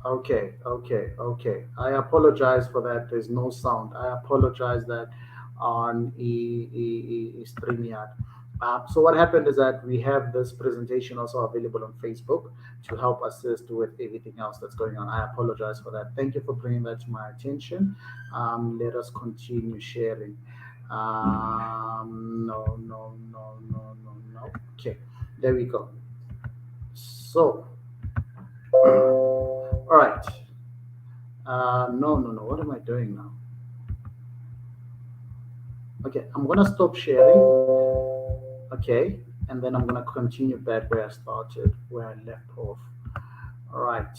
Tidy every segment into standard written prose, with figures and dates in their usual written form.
Okay. I apologize for that. There's no sound. I apologize that on StreamYard. So what happened is that we have this presentation also available on Facebook to help assist with everything else that's going on. I apologize for that. Thank you for bringing that to my attention. Let us continue sharing. No. Okay, there we go. So, all right. No. What am I doing now? Okay, I'm gonna stop sharing. Okay, and then I'm gonna continue back where I started, where I left off. All right.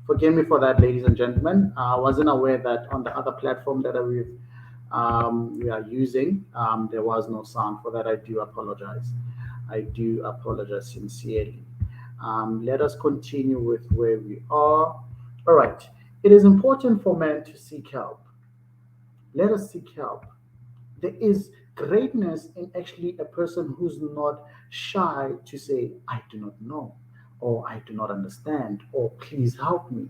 Forgive me for that, ladies and gentlemen. I wasn't aware that on the other platform that we are using, there was no sound. For that, I do apologize. I do apologize sincerely. Let us continue with where we are. All right. It is important for men to seek help. Let us seek help. There is greatness in actually a person who's not shy to say, I do not know, or I do not understand, or please help me.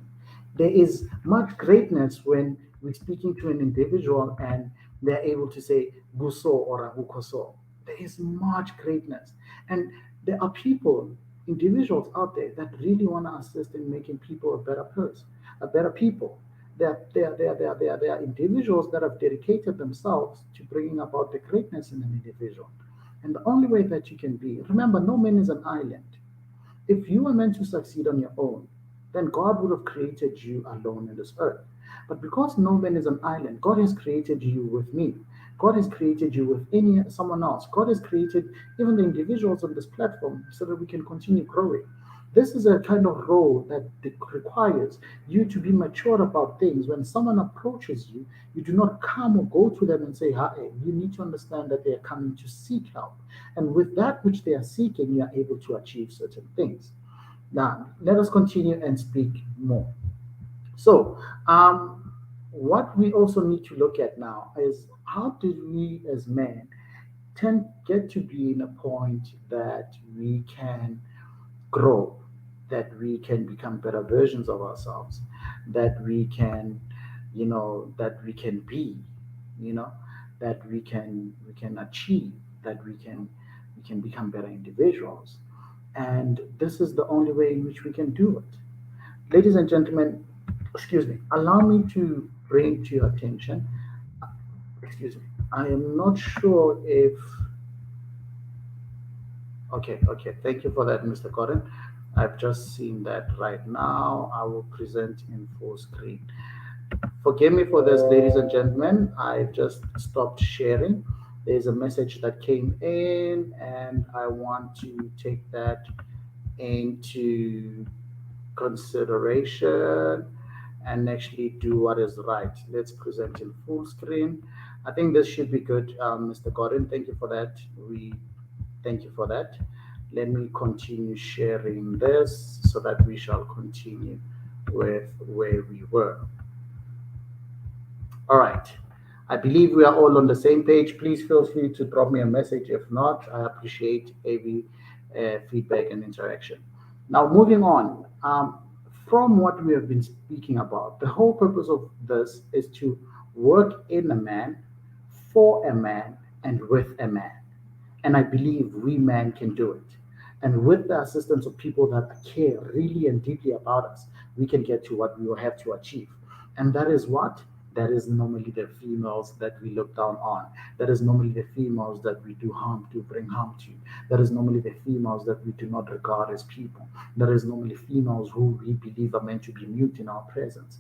There is much greatness when we're speaking to an individual and they're able to say, Buso or Ahukoso. There is much greatness. And there are people, individuals out there that really want to assist in making people a better person, a better people. There are individuals that have dedicated themselves to bringing about the greatness in an individual. And the only way that you can be, remember, no man is an island. If you were meant to succeed on your own, then God would have created you alone in this earth. But because no man is an island, God has created you with me. God has created you with any someone else. God has created even the individuals on this platform so that we can continue growing. This is a kind of role that requires you to be mature about things. When someone approaches you, you do not come or go to them and say, Hi. You need to understand that they are coming to seek help. And with that which they are seeking, you are able to achieve certain things. Now, let us continue and speak more. So, what we also need to look at now is how did we as men tend get to be in a point that we can grow, that we can become better versions of ourselves, that we can, that we can be, you know, that we can achieve, that we can become better individuals. And this is the only way in which we can do it. Ladies and gentlemen, excuse me, allow me to bring to your attention, excuse me, I am not sure if, okay, thank you for that, Mr. Cotton. I've just seen that right now. I will present in full screen. Forgive me for this, ladies and gentlemen. I just stopped sharing. There's a message that came in, and I want to take that into consideration and actually do what is right. Let's present in full screen. I think this should be good, Mr. Gordon. Thank you for that. We thank you for that. Let me continue sharing this so that we shall continue with where we were. All right. I believe we are all on the same page. Please feel free to drop me a message. If not, I appreciate every feedback and interaction. Now, moving on, from what we have been speaking about, the whole purpose of this is to work in a man, for a man, and with a man. And I believe we men can do it. And with the assistance of people that care really and deeply about us, we can get to what we will have to achieve. And that is what? That is normally the females that we look down on. That is normally the females that we do harm to, bring harm to. That is normally the females that we do not regard as people. That is normally females who we believe are meant to be mute in our presence.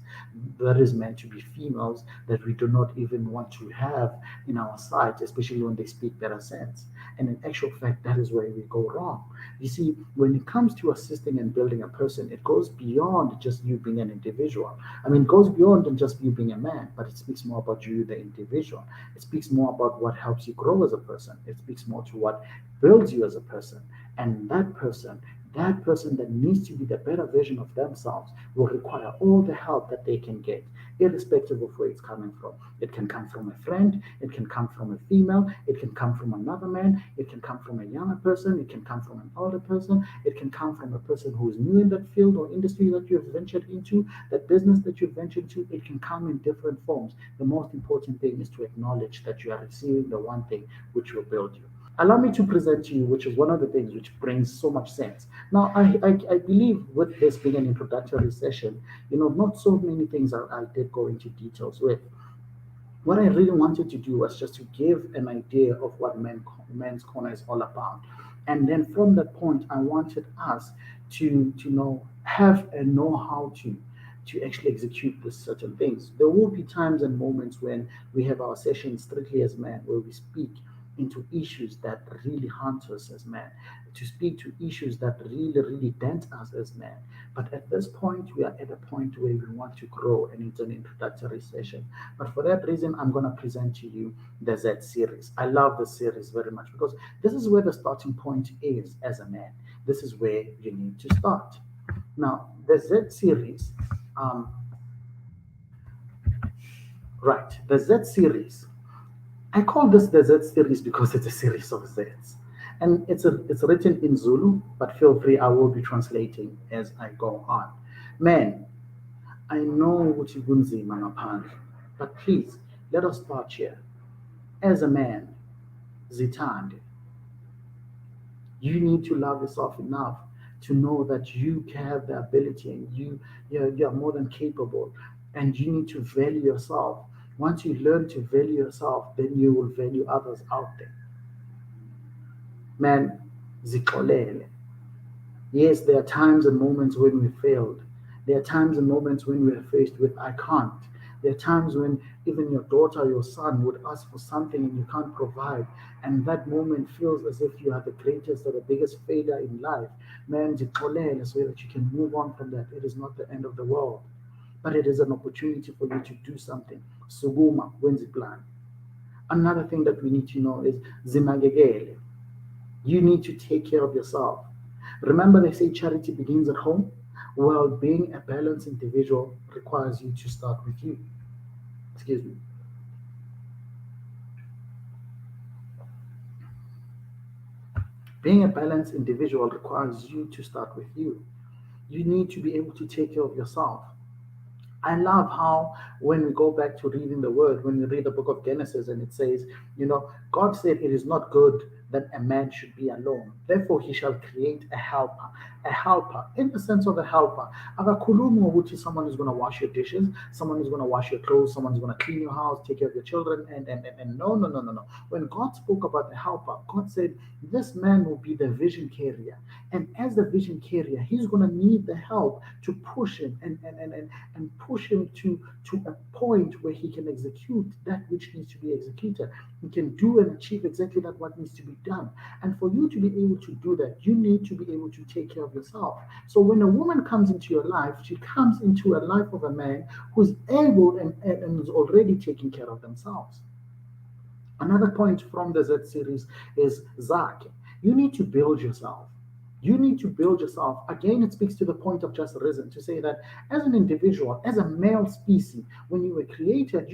That is meant to be females that we do not even want to have in our sight, especially when they speak better sense. And in actual fact, that is where we go wrong. You see, when it comes to assisting and building a person, it goes beyond just you being an individual. I mean, it goes beyond than just you being a man, but it speaks more about you, the individual. It speaks more about what helps you grow as a person. It speaks more to what builds you as a person. And that person That person that needs to be the better version of themselves will require all the help that they can get, irrespective of where it's coming from. It can come from a friend, it can come from a female, it can come from another man, it can come from a younger person, it can come from an older person, it can come from a person who is new in that field or industry that you've ventured into, that business that you've ventured into. It can come in different forms. The most important thing is to acknowledge that you are receiving the one thing which will build you. Allow me to present to you, which is one of the things which brings so much sense. Now, I believe with this being an introductory session, not so many things I did go into details with. What I really wanted to do was just to give an idea of what men's corner is all about, and then from that point, I wanted us to know have a know how to actually execute these certain things. There will be times and moments when we have our sessions strictly as men, where we speak into issues that really haunt us as men, to speak to issues that really dent us as men. But at this point, we are at a point where we want to grow, and it's an introductory session. But for that reason, I'm going to present to you the Z series. I love the series very much because this is where the starting point is as a man. This is where you need to start. Now, the Z series, um, right, the Z series, I call this the Z series because it's a series of Zs. And it's written in Zulu, but feel free, I will be translating as I go on. Man, I know ukuthi kunzima ngaphandle, but please let us start here. As a man, zithande. You need to love yourself enough to know that you have the ability and you're more than capable, and you need to value yourself. Once you learn to value yourself, then you will value others out there. Man, zixolele. Yes, there are times and moments when we failed. There are times and moments when we are faced with I can't. There are times when even your daughter or your son would ask for something and you can't provide. And that moment feels as if you are the greatest or the biggest failure in life. Man, zixolele so that you can move on from that. It is not the end of the world, but it is an opportunity for you to do something. Suguma, when's it plan? Another thing that we need to know is zinagegele. You need to take care of yourself. Remember, they say charity begins at home? Well, being a balanced individual requires you to start with you. Excuse me. Being a balanced individual requires you to start with you. You need to be able to take care of yourself. I love how when we go back to reading the word, when we read the book of Genesis and it says, God said it is not good that a man should be alone. Therefore, he shall create a helper. A helper, in the sense of a helper. Akakhulumi ngokuthi someone is going to wash your dishes, someone is going to wash your clothes, someone is going to clean your house, take care of your children, and no, no, no, no, no. When God spoke about the helper, God said, this man will be the vision carrier. And as the vision carrier, he's going to need the help to push him and push him to a point where he can execute that which needs to be executed. He can do and achieve exactly that what needs to be done. And for you to be able to do that, you need to be able to take care of yourself. So when a woman comes into your life, she comes into a life of a man who's able and is already taking care of themselves. Another point from the Z series is Zach. You need to build yourself. You need to build yourself. Again, it speaks to the point of just risen to say that as an individual, as a male species, when you were created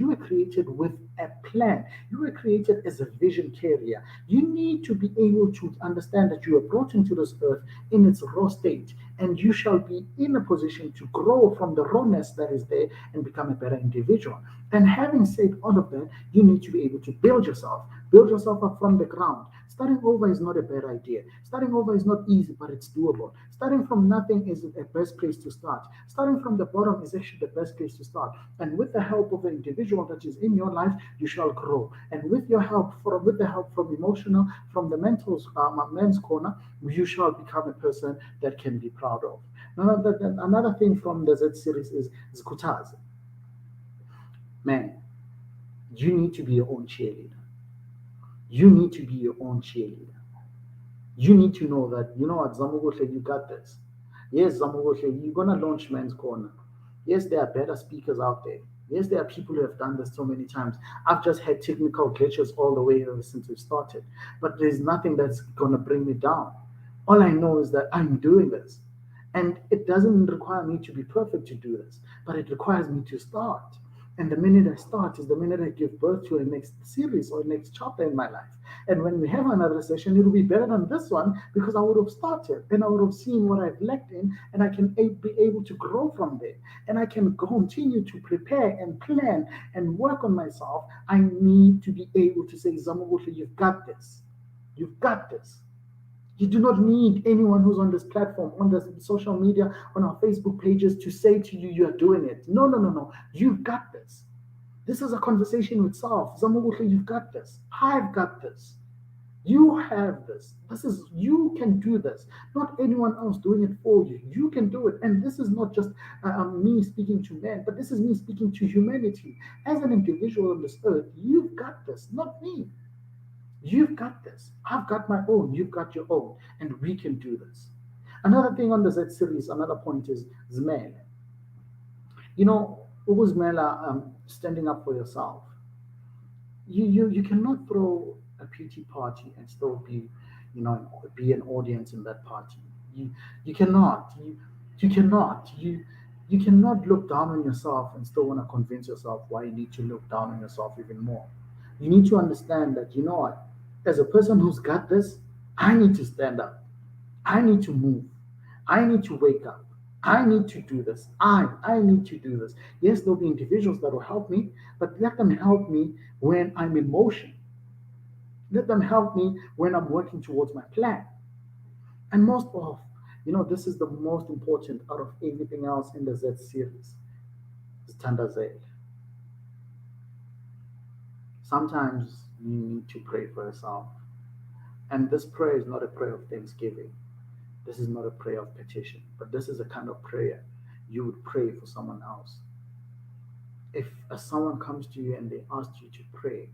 with a plan. You were created as a vision carrier. You need to be able to understand that you were brought into this earth in its raw state, and you shall be in a position to grow from the rawness that is there and become a better individual. And having said all of that, you need to be able to build yourself up from the ground. Starting over is not a bad idea. Starting over is not easy, but it's doable. Starting from nothing is the best place to start. Starting from the bottom is actually the best place to start. And with the help of the individual that is in your life, you shall grow. And with the help from emotional, from the men's corner, you shall become a person that can be proud of. Another thing from the Z series is Zkutaz. Man, you need to be your own cheerleader. You need to be your own cheerleader. You need to know that, you know what, Zamugotle, you got this. Yes, Zamugotle, you're going to launch Men's Corner. Yes, there are better speakers out there. Yes, there are people who have done this so many times. I've just had technical glitches all the way ever since we started. But there's nothing that's going to bring me down. All I know is that I'm doing this. And it doesn't require me to be perfect to do this, but it requires me to start. And the minute I start is the minute I give birth to a next series or next chapter in my life. And when we have another session, it'll be better than this one because I would have started and I would have seen what I've lacked in, and I can be able to grow from there. And I can continue to prepare and plan and work on myself. I need to be able to say, Zamugutle, you've got this. You've got this. You do not need anyone who's on this platform, on this social media, on our Facebook pages to say to you, you are doing it. No, no, no, no. You've got this. This is a conversation with self. Zamugutle, you've got this. I've got this. You have this. This is, you can do this. Not anyone else doing it for you. You can do it. And this is not just me speaking to men, but this is me speaking to humanity. As an individual on this earth, you've got this, not me. You've got this. I've got my own. You've got your own. And we can do this. Another thing on the Z series, another point is Zmele. You know, Zmela, standing up for yourself. You cannot throw a PT party and still be, be an audience in that party. You cannot. You cannot. You cannot look down on yourself and still want to convince yourself why you need to look down on yourself even more. You need to understand that, you know what, as a person who's got this, I need to stand up. I need to move. I need to wake up. I need to do this. I need to do this. Yes, there'll be individuals that will help me, but let them help me when I'm in motion. Let them help me when I'm working towards my plan. And most of, this is the most important out of everything else in the Z series. Is Tandazel. Sometimes you need to pray for yourself. And this prayer is not a prayer of thanksgiving. This is not a prayer of petition, but this is a kind of prayer you would pray for someone else. If someone comes to you and they ask you to pray,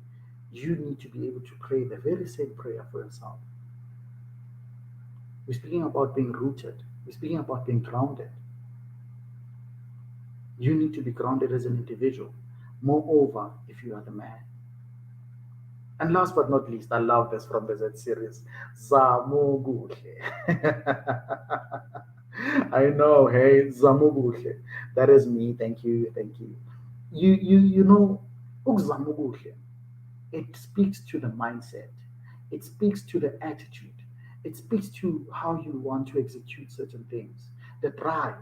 you need to be able to pray the very same prayer for yourself. We're speaking about being rooted. We're speaking about being grounded. You need to be grounded as an individual. Moreover, if you are the man. And last but not least, I love this from the Z series. Zamuguhle. I know, hey, Zamuguhle. That is me. Thank you, thank you. You know, Zamuguhle. It speaks to the mindset. It speaks to the attitude. It speaks to how you want to execute certain things. The drive.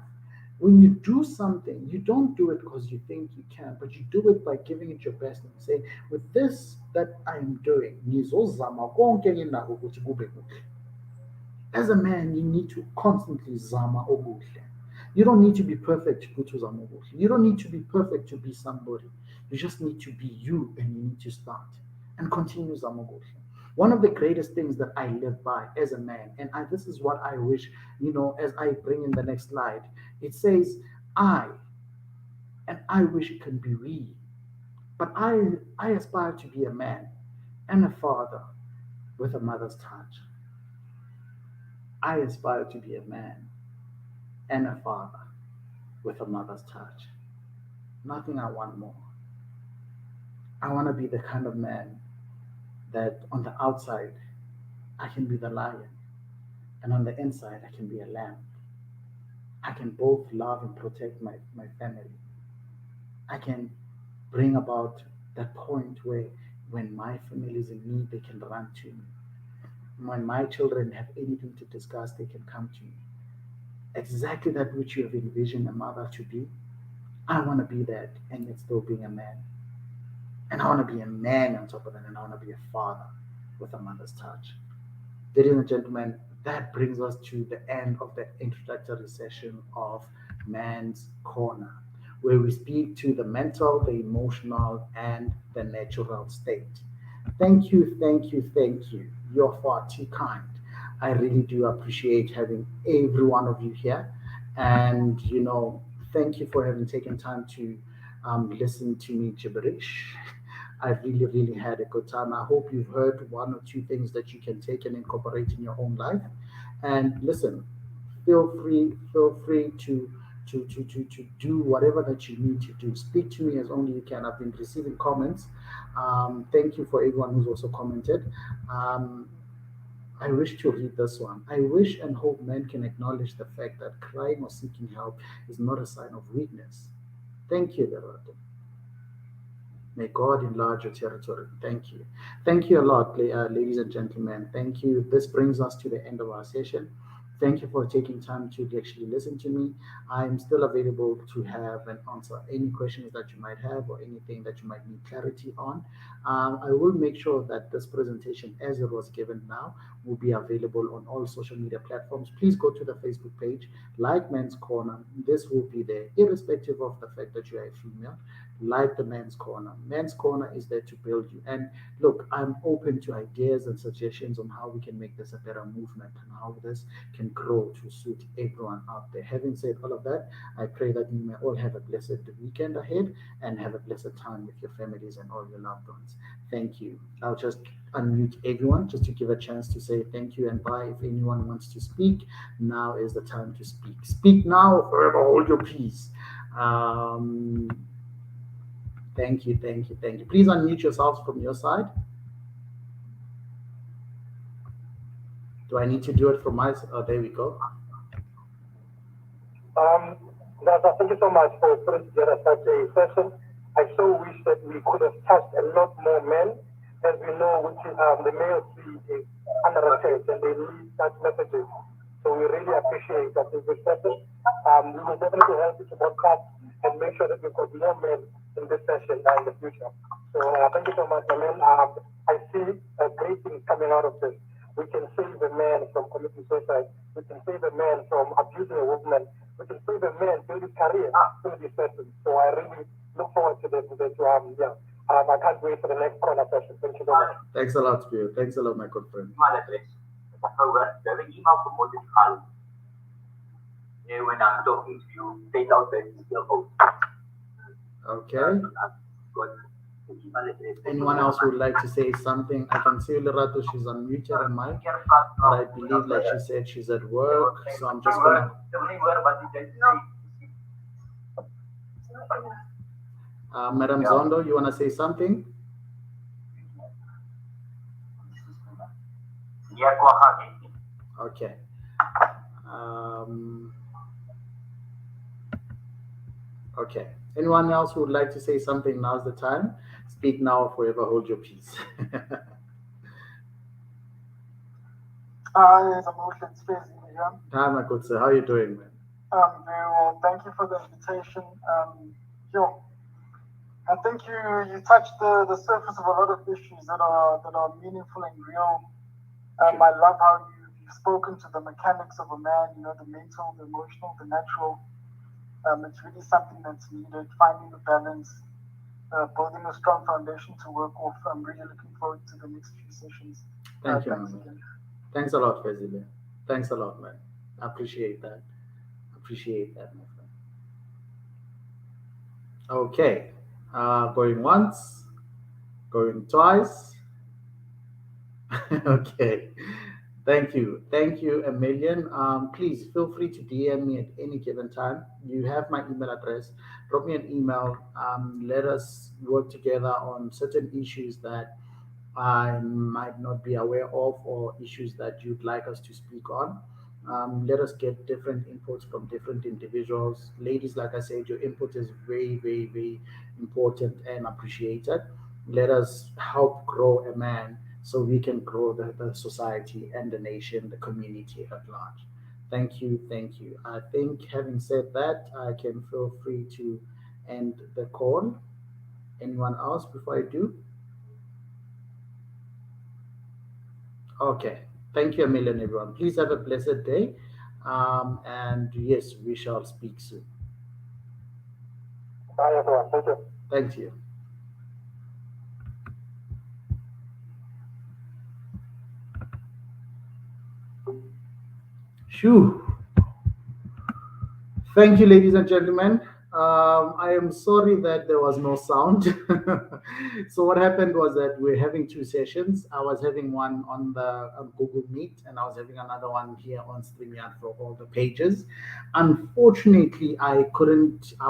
When you do something, you don't do it because you think you can, but you do it by giving it your best and saying, with this that I'm doing, ngizozama konke enginakho ukuthi kube kuhle. As a man, you need to constantly zama okuhle. You don't need to be perfect to go to zama okuhle. You don't need to be perfect to be somebody. You just need to be you, and you need to start and continue zama okuhle. One of the greatest things that I live by as a man, and this is what I wish, as I bring in the next slide, it says, I, and I wish it can be we, but I aspire to be a man and a father with a mother's touch. I aspire to be a man and a father with a mother's touch. Nothing I want more. I want to be the kind of man that on the outside I can be the lion, and on the inside I can be a lamb. I can both love and protect my family. I can bring about that point where when my family is in need, they can run to me. When my children have anything to discuss, they can come to me. Exactly that which you have envisioned a mother to be. I want to be that, and it's still being a man. And I want to be a man on top of that, and I want to be a father with a mother's touch. Ladies and gentlemen, that brings us to the end of the introductory session of Man's Corner, where we speak to the mental, the emotional, and the natural state. Thank you, thank you, thank you. You're far too kind. I really do appreciate having every one of you here. And, thank you for having taken time to listen to me gibberish. I really, really had a good time. I hope you've heard one or two things that you can take and incorporate in your own life. And listen, feel free to do whatever that you need to do. Speak to me as only you can. I've been receiving comments. Thank you for everyone who's also commented. Um, I wish to read this one. I wish and hope men can acknowledge the fact that crying or seeking help is not a sign of weakness. Thank you, Lerato. May God enlarge your territory. Thank you. Thank you a lot, ladies and gentlemen. Thank you. This brings us to the end of our session. Thank you for taking time to actually listen to me. I'm still available to have and answer any questions that you might have or anything that you might need clarity on. I will make sure that this presentation, as it was given now, will be available on all social media platforms. Please go to the Facebook page, like Men's Corner. This will be there, irrespective of the fact that you are a female, like the Men's Corner. Men's Corner is there to build you. And look, I'm open to ideas and suggestions on how we can make this a better movement and how this can grow to suit everyone out there. Having said all of that, I pray that you may all have a blessed weekend ahead and have a blessed time with your families and all your loved ones. Thank you. I'll just unmute everyone just to give a chance to say thank you and bye. If anyone wants to speak, now is the time to speak. Speak now or forever hold your peace. Um, Thank you, thank you, thank you. Please unmute yourselves from your side. Do I need to do it from my side? Oh, there we go. Um, Gaza, thank you so much for putting together such a session. I so wish that we could have touched a lot more men. As we know, which is, the male fleet is under attack and they need such messages. So we really appreciate that in this session. We will definitely help you to broadcast and make sure that we've got more men in this session in the future. So thank you so much, my man. I see great things coming out of this. We can save a man from committing suicide. We can save a man from abusing a woman. We can save a man build his career through this session. So I really look forward to this. I can't wait for the next corner session. Thank you so much. Thanks a lot, Spirit. Thanks a lot, my good friend. Email address. The email promoted Carl. When I'm talking to you, take out the detail host. Okay. Anyone else would like to say something? I can see Lerato, she's unmuted her mic, but I believe, like she said, she's at work, so I'm just gonna. Madam Zondo, you wanna say something? Okay. Okay. Anyone else who would like to say something? Now's the time. Speak now or forever hold your peace. Hi, it's Emotion Space here. Hi, my good sir. How are you doing, man? Very well. Thank you for the invitation. I think you touched the surface of a lot of issues that are meaningful and real. I love how you've spoken to the mechanics of a man. The mental, the emotional, the natural. It's really something that's needed. Finding the balance, building a strong foundation to work off. I'm really looking forward to the next few sessions. Thank you, man. Thanks a lot, Fezile. Thanks a lot, man. I appreciate that. Appreciate that, my friend. Okay. Going once, going twice. Okay. Thank you. Thank you a million. Please feel free to DM me at any given time. You have my email address. Drop me an email. Let us work together on certain issues that I might not be aware of or issues that you'd like us to speak on. Let us get different inputs from different individuals. Ladies, like I said, your input is very, very, very important and appreciated. Let us help grow a man so we can grow the society and the nation, the community at large. Thank you, thank you. I think having said that, I can feel free to end the call. Anyone else before I do? Okay. Thank you a million, everyone. Please have a blessed day. And yes, we shall speak soon. Bye, everyone. Thank you. Thank you. Shoo. Thank you, ladies and gentlemen. I am sorry that there was no sound. So what happened was that we're having two sessions. I was having one on the Google Meet, and I was having another one here on StreamYard for all the pages. Unfortunately, I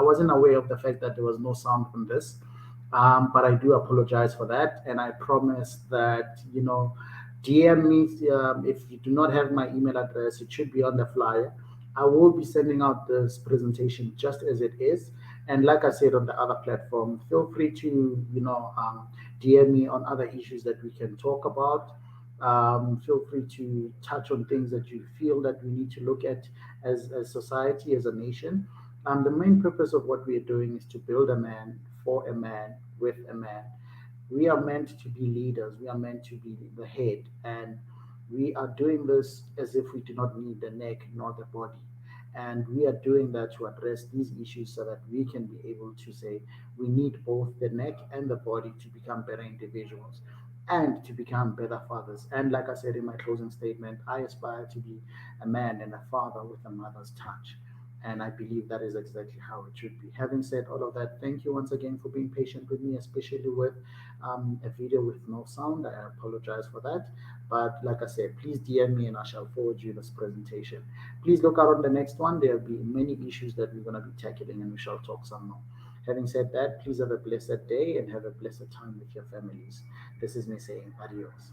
wasn't aware of the fact that there was no sound from this. But I do apologize for that, and I promise that DM me if you do not have my email address. It should be on the flyer. I will be sending out this presentation just as it is. And like I said on the other platform, feel free to DM me on other issues that we can talk about. Feel free to touch on things that you feel that we need to look at as a society, as a nation. The main purpose of what we are doing is to build a man for a man with a man. We are meant to be leaders, we are meant to be the head, and we are doing this as if we do not need the neck nor the body. And we are doing that to address these issues so that we can be able to say we need both the neck and the body to become better individuals and to become better fathers. And like I said in my closing statement, I aspire to be a man and a father with a mother's touch. And I believe that is exactly how it should be. Having said all of that, thank you once again for being patient with me, especially with a video with no sound. I apologize for that. But like I said, please DM me and I shall forward you this presentation. Please look out on the next one. There'll be many issues that we're going to be tackling and we shall talk some more. Having said that, please have a blessed day and have a blessed time with your families. This is me saying adios.